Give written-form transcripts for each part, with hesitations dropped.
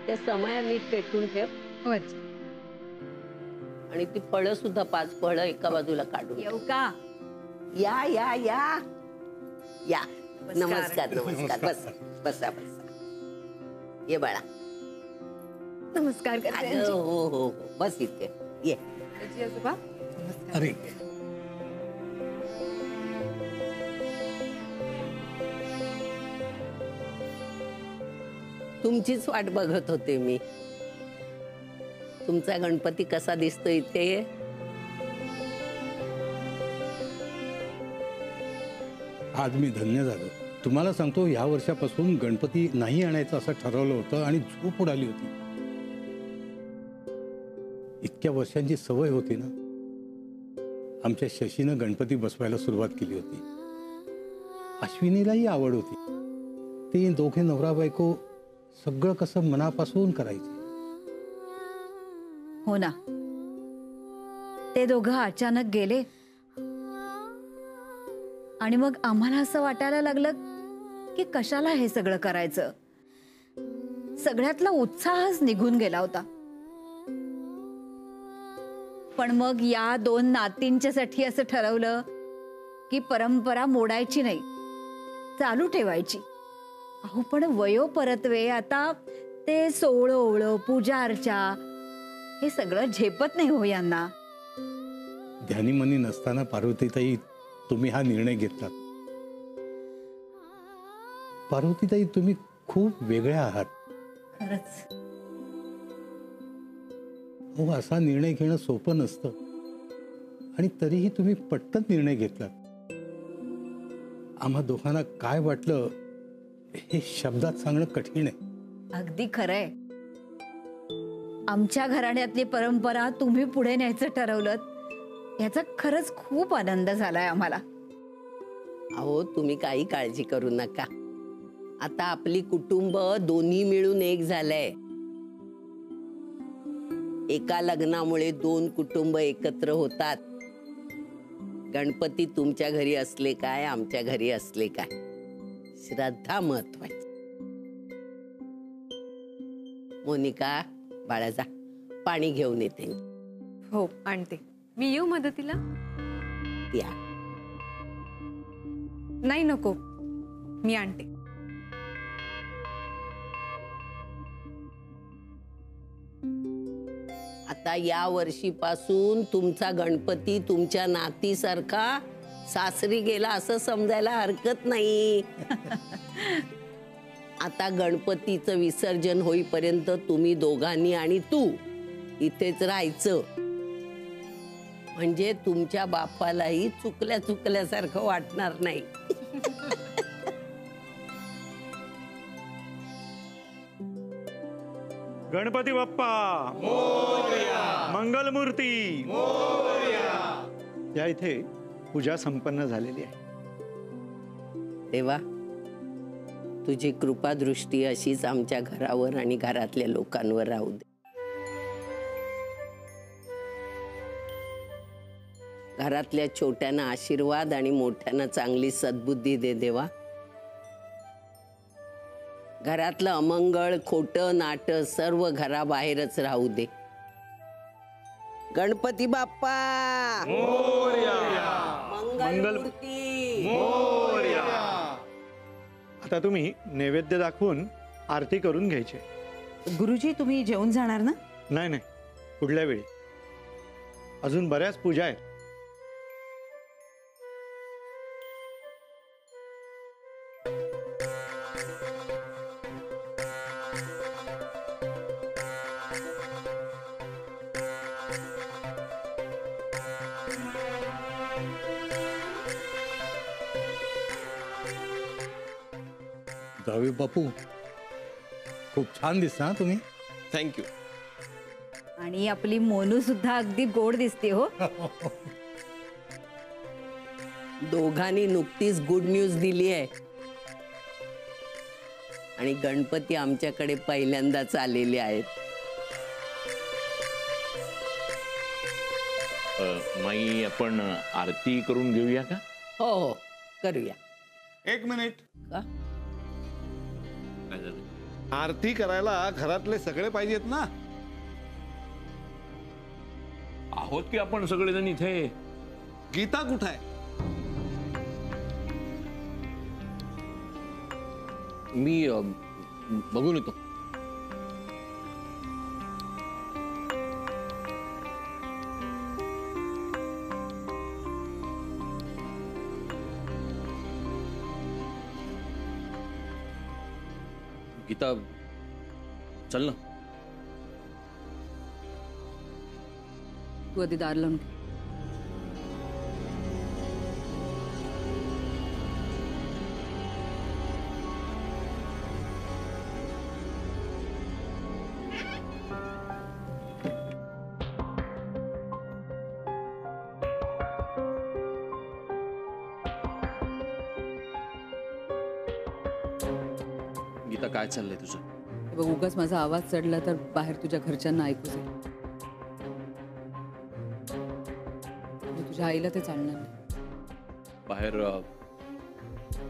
त्या समया नीट पेटून ठेव. हो आजी. आणि ती फळं सुद्धा 5 फळं एका बाजूला काढून येऊ का? या या या या. नमस्कार नमस्कार. बस बसा बसा. ये बाळा. नमस्कार करते आजी. हो हो हो बस इथे ये. आजी आजोबा नमस्कार. अरे तुमचीच वाट बघत होते मी. तुमचा गणपती कसा दिसतो इथे. आज मी धन्य झालो. तुम्हाला सांगतो, या वर्षापासून गणपती नाही आणायचं असं ठरवलं होतं आणि झोप उडाली होती. इतक्या वर्षांची सवय होती ना. आमच्या शशीनं गणपती बसवायला सुरुवात केली होती. अश्विनीलाही आवड होती. ते दोघे नवरा बायको सगळं कसं मनापासून करायचे. हो ना. ते दोघं अचानक गेले आणि मग आम्हाला असं वाटायला लागलं की कशाला हे सगळं करायचं. सगळ्यातला उत्साहच निघून गेला होता. पण मग या 2 नातींच्यासाठी असं ठरवलं की परंपरा मोडायची नाही, चालू ठेवायची. अहो पण वयोपरत्वे आता ते सोहळं ओवळं पूजा अर्चा हे सगळं झेपत नाही हो यांना. ध्यानीमनी नसताना पार्वतीताई तुम्ही हा निर्णय घेतलात. पार्वतीताई तुम्ही खूप वेगळ्या आहात. खरंच. हो, असा निर्णय घेणं सोपं नसतं आणि तरीही तुम्ही पटकन निर्णय घेतलात. आम्हा दोघांना काय वाटलं हे शब्दात सांगणं कठीण आहे. अगदी खरंय. आमच्या घराण्यातली परंपरा तुम्ही पुढे न्यायचं ठरवलं याचा खरंच खूप आनंद झालाय आम्हाला. अहो तुम्ही काही काळजी करू नका. आता आपली कुटुंब दोन्ही मिळून एक झालंय. एका लग्नामुळे 2 कुटुंब एकत्र होतात. गणपती तुमच्या घरी असले काय आमच्या घरी असले काय, श्रद्धा महत्वाची. मोनिका बाळा जा पाणी घेऊन येते. हो आणते. मी येऊ मदतीला. या. नाही नको, मी आणते. आता या वर्षीपासून तुमचा गणपती तुमच्या नातीसारखा सासरी गेला असं समजायला हरकत नाही. आता गणपतीचं विसर्जन होईपर्यंत तुम्ही दोघांनी आणि तू इथेच राहायचं. म्हणजे तुमच्या बापालाही चुकल्यासारखं वाटणार नाही. गणपती बाप्पा मोरया. मंगलमूर्ती मोरया. या इथे पूजा संपन्न झालेली आहे. देवा तुझी कृपा दृष्टी अशीच आमच्या घरावर आणि घरातल्या लोकांवर राहू दे. घरातल्या छोट्यांना आशीर्वाद आणि मोठ्यांना चांगली सद्बुद्धी दे देवा. घरातलं अमंगळ खोटं नाटं सर्व घराबाहेरच राहू दे. गणपती बाप्पा मोरया. मंगलमूर्ती मोरया. आता तुम्ही नैवेद्य दाखवून आरती करून घ्यायची. गुरुजी तुम्ही जेवून जाणार ना? नाही नाही, पुढल्या वेळी. अजून बऱ्याच पूजा आहेत. जावे बापू, खूप छान दिसता तुम्ही. थँक्यू. आणि आपली मोनू सुद्धा अगदी गोड दिसते हो. दोघांनी नुकतीच गुड न्यूज दिली आहे. आणि गणपती आमच्याकडे पहिल्यांदाच आलेले आहेत. माई आपण आरती करून घेऊया का? हो हो करूया. 1 मिनिट. का? काय झालं? आरती करायला घरातले सगळे पाहिजेत ना. आहोत की आपण सगळेजण इथे. गीता कुठं आहे? मी बघून येतो. गीता चल ना. तू आधी दार लावून ठेव. गीता काय चाललंय तुझं? हे बघ, उगाच माझा आवाज चढला तर बाहेर तुझ्या घरच्यांना ऐकू जाईल. आणि तुझ्या आईला ते चालणार नाही. बाहेर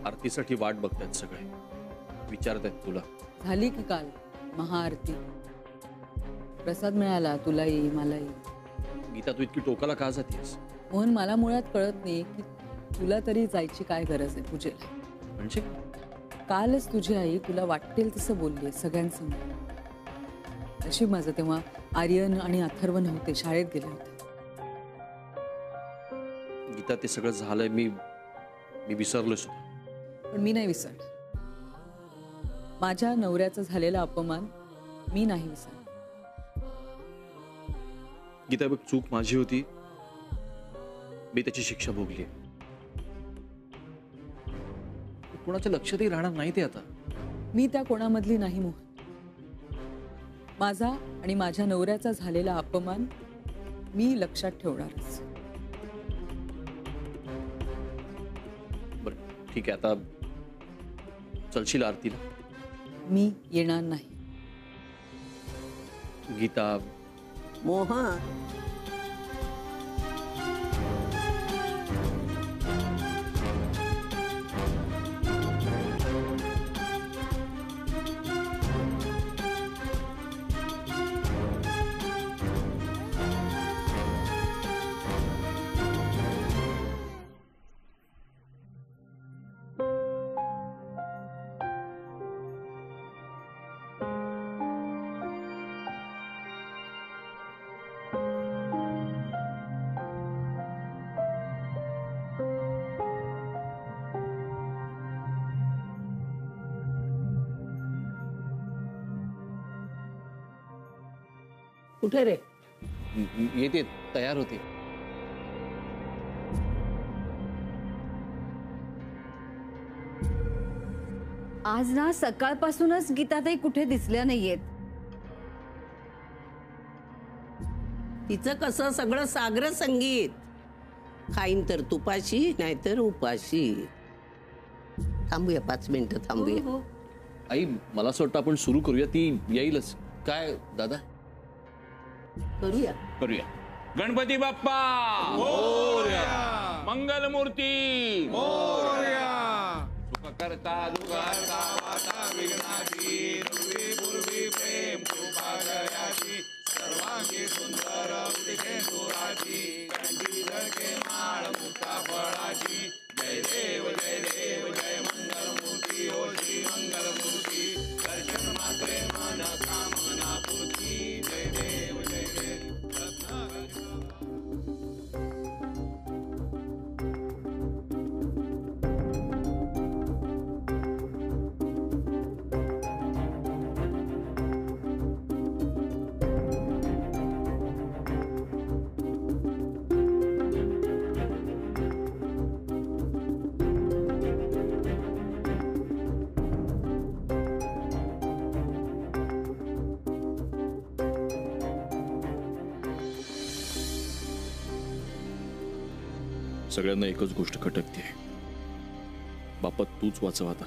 आरतीसाठी वाट बघतायत सगळे. विचारतायत तुला. झाली की काल महाआरती. प्रसाद मिळाला तुलाही मलाही. गीता तू इतकी टोकाला का जातेस? मोहन, मला मुळात कळत नाही की तुला तरी जायची काय गरज आहे पूजेला. म्हणजे कालच तुझी आई तुला वाटेल तसं बोलली सगळ्यांसमोर. नशीब माझं तेव्हा आर्यन आणि अथर्व नव्हते, शाळेत गेले होते. गीता ते सगळं झालंय. मी विसरलोय सुद्धा. पण मी नाही विसरले. माझ्या नवऱ्याचा झालेला अपमान मी नाही विसरले. गीता बघ, चूक माझी होती. मी त्याची शिक्षा भोगली. कोणाच्या लक्षातही राहणार नाही ते आता. मी त्या कोणामधली नाही मोहन. माझा आणि माझ्या नवऱ्याचा झालेला अपमान मी लक्षात ठेवणारच. बरं ठीक आहे, आता चलशील आरतीला? मी येणार नाही. गीता. मोहन, कुठे रे? येते, तयार होते. आज ना सकाळपासूनच गीताताई कुठे दिसल्या नाहीयेत. तिचं कसं सगळं सागर संगीत. खाईन तर तुपाशी नाहीतर उपाशी. थांबूया 5 मिनिटं थांबूया. आई, मला असं वाटतं आपण सुरू करूया. ती येईलच. काय दादा? करूया. गणपती बाप्पा मोरया. मंगलमूर्ती मोरया. सुखकर्ता दुःखहर्ता वाता विघ्नाची. पूर्वी पूर्वी प्रेम कृपा दयाची. सर्वांगी सुंदर उदिते सुराची. कंठी झळके माळ मुक्ता फळाची. जय देव जय देव जय मंगलमूर्ती हो श्री मंगलमूर्ती. दर्शन मात्रे मन कामना पूर्ती. जय देव जय देव. सगळ्यांना एकच गोष्ट खटकते. बाप्पा तूच वाचव आता.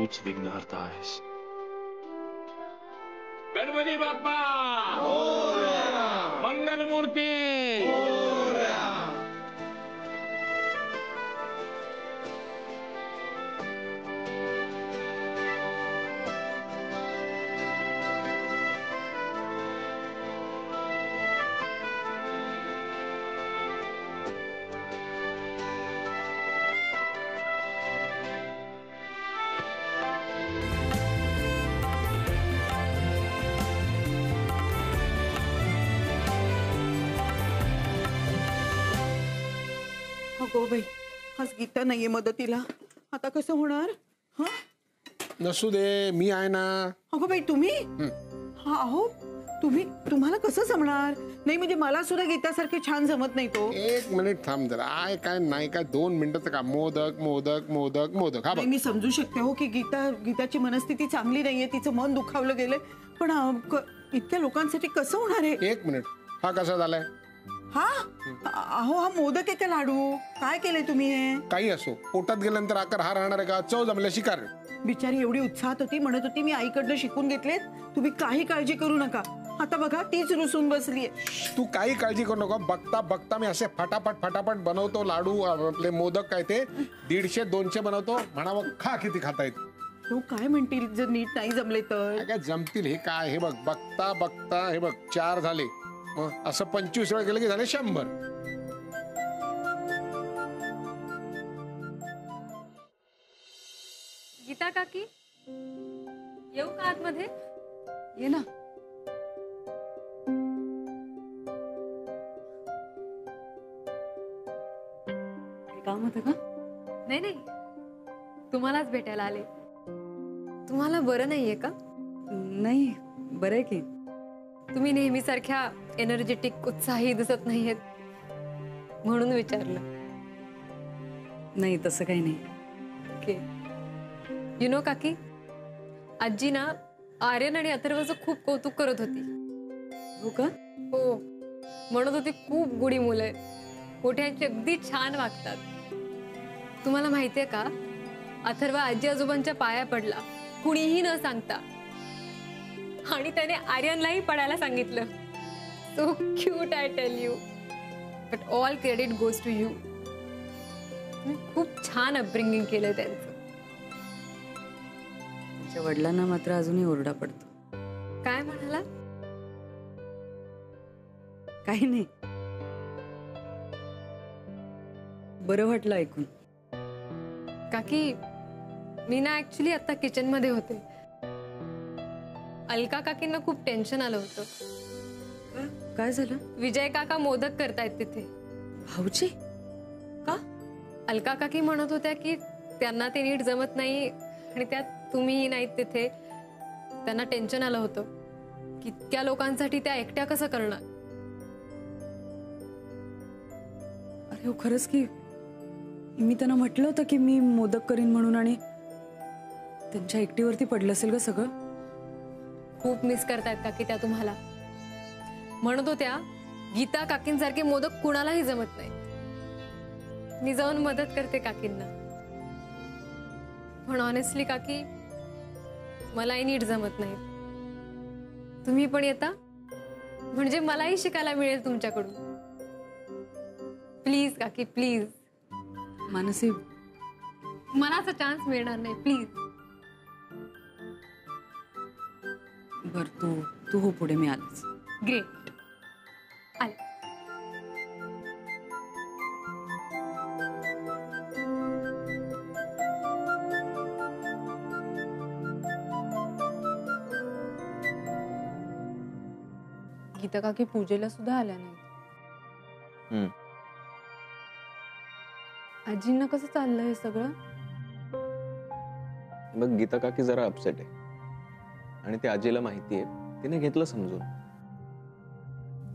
तूच विघ्नहर्ता आहेस. गणपती बाप्पा मंगलमूर्ती. अगो बाई, आज गीता नाहीये मदतीला. आता कसं होणार? हा नसू दे, मी आहे ना. अगो बाई तुम्ही? हा अहो तुम्हाला कसं जमणार? नाही म्हणजे मला सुद्धा गीतासारखे छान जमत नाही तो. एक मिनिट थांब जरा. काय नाही काय 2 मिनिटाचं काम. मोदक मोदक मोदक मोदक. हा बघ, नाही, मी समजू शकते हो की गीताची मनस्थिती चांगली नाहीये, तिचं मन दुखावलं गेलंय, पण इतक्या लोकांसाठी कसं होणार आहे? 1 मिनिट. हा कसा झालाय? हा अहो हा मोदक आहे का लाडू? काय केलंय तुम्ही हे? काही असो, पोटात गेल्यानंतर आकार हा राहणार आहे का? चव जमल्याशी कारण. बिचारी एवढी उत्साहात होती, म्हणत होती मी आईकडनं शिकून घेतलेत, तुम्ही काही काळजी करू नका. आता बघा तीच रुसून बसलीये. तू काही काळजी करू नका. बघता बघता मी असे फटाफट बनवतो लाडू. आपले मोदक काय ते 150-200 बनवतो. म्हणावं खा, किती खाता येत. तो काय म्हणतील जर नीट नाही जमले तर? काय जमतील हे काय? हे बघ, बघता बघता हे बघ 4 झाले. मग असं 25 वेळा केलं की झाले 100. गीता काकी येऊ का आतमध्ये? ये ना. काम होतं का? नाही नाही, तुम्हालाच भेटायला आले. तुम्हाला बरं नाहीये का? नाही, बरं आहे की. तुम्ही नेहमीसारख्या एनर्जेटिक उत्साही दिसत नाहीयेत म्हणून विचारलं. नाही तसं काही नाही. ओके. यु नो काकी, आजी ना आर्यन आणि अथर्वचं खूप कौतुक करत होती. हो का? हो, म्हणत होती खूप गुणी मुलं आहेत, मोठ्यांची अगदी छान वागतात. तुम्हाला माहितीये का, अथर्व आजी आजोबांच्या पाया पडला कुणीही न सांगता, आणि त्याने आर्यनलाही पडायला सांगितलं. So cute, I tell you. But all credit goes to you. तुम्ही खूप छान अपब्रिंगिंग केलंय त्यांचं. तुमच्या वडिलांना मात्र अजूनही ओरडा पडतो. काय म्हणाला? काही नाही, बरं वाटलं ऐकून. काकी, मी ना ऍक्च्युली आता किचन मध्ये होते. अलका काकींना खूप टेन्शन आलं होतं. काय झालं? विजय काका मोदक करतायत तिथे. भाऊजी? का? अलका काकी म्हणत होत्या की त्यांना ते नीट जमत नाही, आणि त्यात तुम्हीही नाहीत तिथे. त्यांना टेन्शन आलं होतं की इतक्या लोकांसाठी त्या एकट्या कसं करणार. अरे हो, खरंच की मी त्यांना म्हटलं होतं की मी मोदक करीन म्हणून, आणि त्यांच्या एकटीवरती पडलं असेल ग सगळं. खूप मिस करतायत काकी त्या तुम्हाला. म्हणत होत्या गीता काकींसारखे मोदक कुणालाही जमत नाही. मी जाऊन मदत करते काकींना. पण ऑनेस्टली काकी, मलाही नीट जमत नाही. तुम्ही पण येता म्हणजे मलाही शिकायला मिळेल तुमच्याकडून. प्लीज काकी, प्लीज. मानसी, मला असा चान्स मिळणार नाही, प्लीज. बर, तू हो पुढे, मी आलेच. ग्रेट. आले. गीता काकी पूजेला सुद्धा आल्या नाही. आजींना कसं चाललं हे सगळं? मग गीता काकी जरा अपसेट आहे, आणि ते आजीला माहितीये. तिने घेतलं समजून.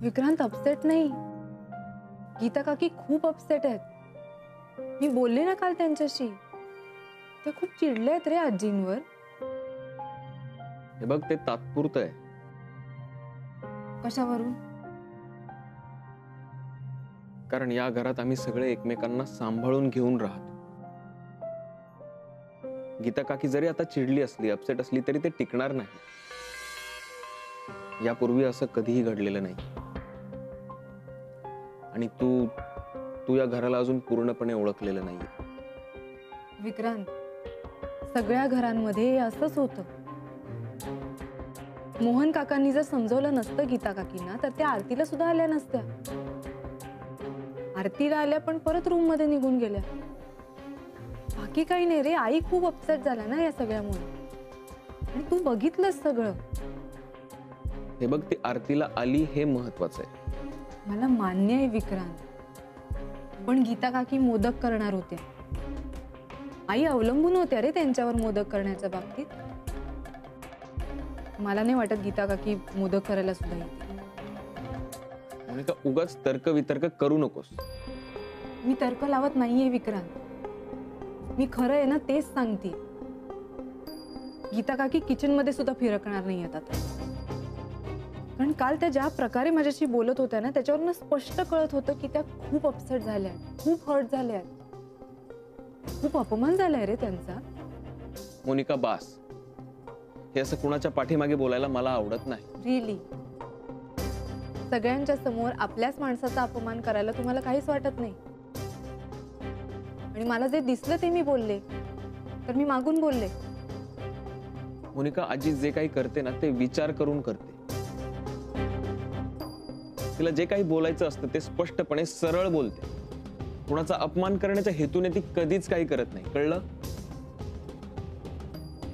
विक्रांत अपसेट नाही, गीता काकी खूप अपसेट आहेत. मी बोलले ना काल त्यांच्याशी. ते खूप चिडले आहेत रे आजींवर. हे बघ, ते तात्पुरतं आहे. कशावरून? कारण या घरात आम्ही सगळे एकमेकांना सांभाळून घेऊन राहतो. गीता काकी जरी आता चिडली असली, अपसेट असली तरी ते टिकणार नाही. यापूर्वी असं कधीही घडलेलं नाही. आणि तू या घराला अजून पूर्णपणे ओळखलेलं नाहीये. विक्रांत, सगळ्या घरांमध्ये असंच होतं. मोहन काकांनी जर समजवलं नसतं गीता काकींना तर त्या आरतीला सुद्धा आल्या नसत्या. आरतीला आल्या पण परत रूम मध्ये निघून गेल्या. बाकी काही नाही रे. आई खूप अपसेट झाला ना या सगळ्यामुळे. आणि तू बघितलंस सगळं. हे बघ, ती आरतीला आली हे महत्वाचं आहे. मला मान्य आहे विक्रांत, पण गीता काकी मोदक करणार होत्या. आई अवलंबून होत्या रे त्यांच्यावर मोदक करण्याच्या बाबतीत. मला नाही वाटत गीता काकी मोदक करायला सुद्धा येते. मोनिका, उगाच तर्क वितर्क करू नकोस. मी तर्क लावत नाहीये विक्रांत. मी खरं आहे ना तेच सांगते. गीता काकी किचन मध्ये सुद्धा फिरकणार नाही आता. कारण काल त्या ज्या प्रकारे माझ्याशी बोलत होत्या ना त्याच्यावरून स्पष्ट कळत होतं की त्या खूप अपसेट झाल्या, खूप हर्ट झाल्या, खूप अपमान झालाय रे त्यांचा. मोनिका, बास. हे असं कुणाच्या पाठीमागे बोलायला मला आवडत नाही. रिअली सगळ्यांच्या समोर आपल्याच माणसाचा अपमान करायला तुम्हाला काहीच वाटत नाही. आणि मला जे दिसलं ते मी बोलले, तर मी मागून बोलले. मोनिका, आजी जे काही करते ना ते विचार करून करते. तिला जे काही बोलायचं असतं ते स्पष्टपणे सरळ बोलते. कुणाचा अपमान करण्याच्या हेतूने ती कधीच काही करत नाही. कळलं?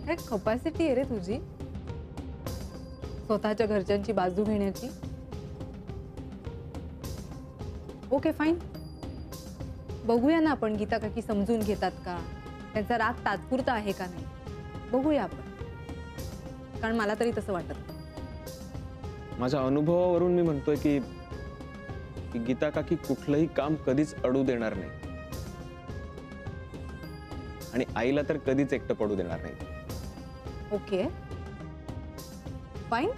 काय कपॅसिटी आहे रे तुझी स्वतःच्या घरच्यांची बाजू घेण्याची. ओके फाईन, बघूया ना आपण गीता काकी समजून घेतात का, त्यांचा राग तात्पुरता आहे का नाही, बघूया आपण. कारण मला तरी तसं वाटत. माझ्या अनुभवावरून मी म्हणतोय की गीता काकी कुठलंही काम कधीच अडू देणार नाही. आणि आईला तर कधीच एकटं पडू देणार नाही. ओके फाईन,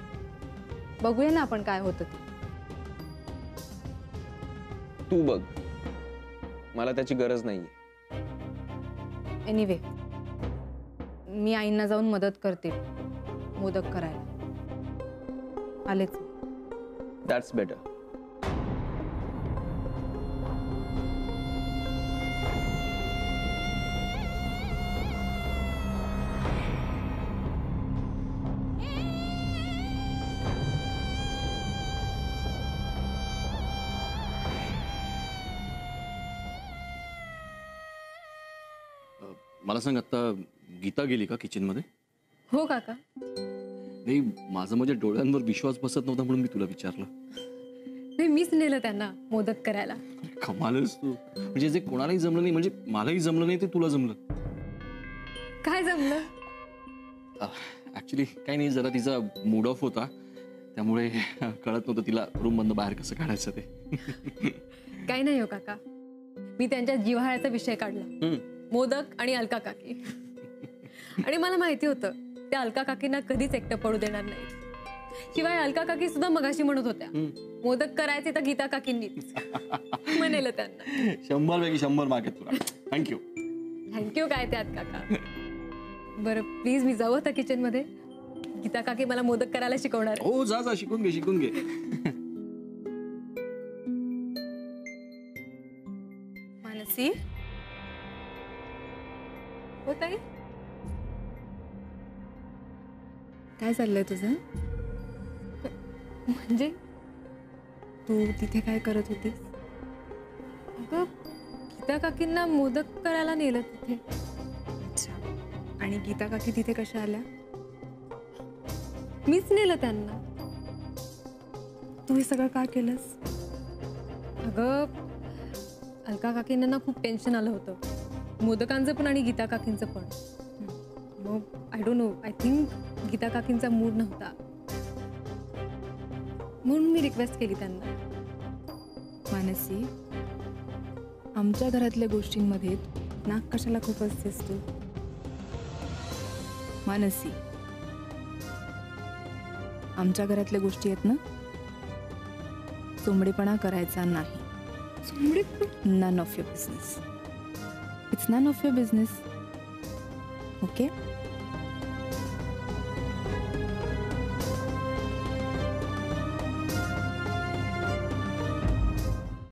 बघूया ना आपण काय होतं ते. तू बघ, मला त्याची गरज नाहीये. एनिवे, मी आईंना जाऊन मदत करते मोदक करायला. आलेच. That's better. मला सांग, आता गीता गेली का किचन मध्ये? हो काका. नाही, माझा माझ्या डोळ्यांवर विश्वास बसत नव्हता म्हणून मी तुला विचारलं. नाही, मीच नेलं त्यांना मोदक करायला. कमालच तू. म्हणजे जे कोणालाही जमलं नाही, म्हणजे मलाही जमलं नाही ते तुला जमलं. काय जमलं? ऍक्च्युली काही नाही, जरा तिचा मूड ऑफ होता त्यामुळे कळत नव्हतं तिला रूम मधनं बाहेर कसं काढायचं ते. काही नाही हो काका, मी त्यांच्या जिव्हाळ्याचा विषय काढला. मोदक आणि अलका काकी. आणि मला माहिती होतं त्या अलका काकींना कधीच एकटं पडू देणार नाही. शिवाय अलका काकी सुद्धा मगाशी म्हणत होत्या मोदक करायचे तर गीता काकींनीच. म्हणेल त्यांना. 100 पैकी 100 मार्क आहेत तुला. थँक्यू. थँक्यू काय त्यात काका. बरं प्लीज मी जाऊ आता किचन मध्ये. गीता काकी मला मोदक करायला शिकवणार. हो, जा जा, शिकून घे शिकून घे. मानसी, हो ताई, काय चाललंय तुझं? म्हणजे तू तिथे काय करत होतीस? अगं, गीता काकींना मोदक करायला नेलं तिथे. अच्छा, आणि गीता काकी तिथे कशा आल्या? मीच नेलं त्यांना. तू हे सगळं का केलंस? अगं, अलका काकींना ना खूप टेन्शन आलं होतं, मोदकांचं पण आणि गीता काकींचं पण. मग I don't know, I think Geeta काकींचा मूड नव्हता म्हणून मी रिक्वेस्ट केली त्यांना. मानसी, आमच्या घरातल्या गोष्टींमध्ये नाक कशाला खूप असतेस तू? मानसी, आमच्या घरातल्या गोष्टी आहेत ना, चोंबडेपणा करायचा नाही. चोंबडेपणा? None of your business. It's none of your business. Okay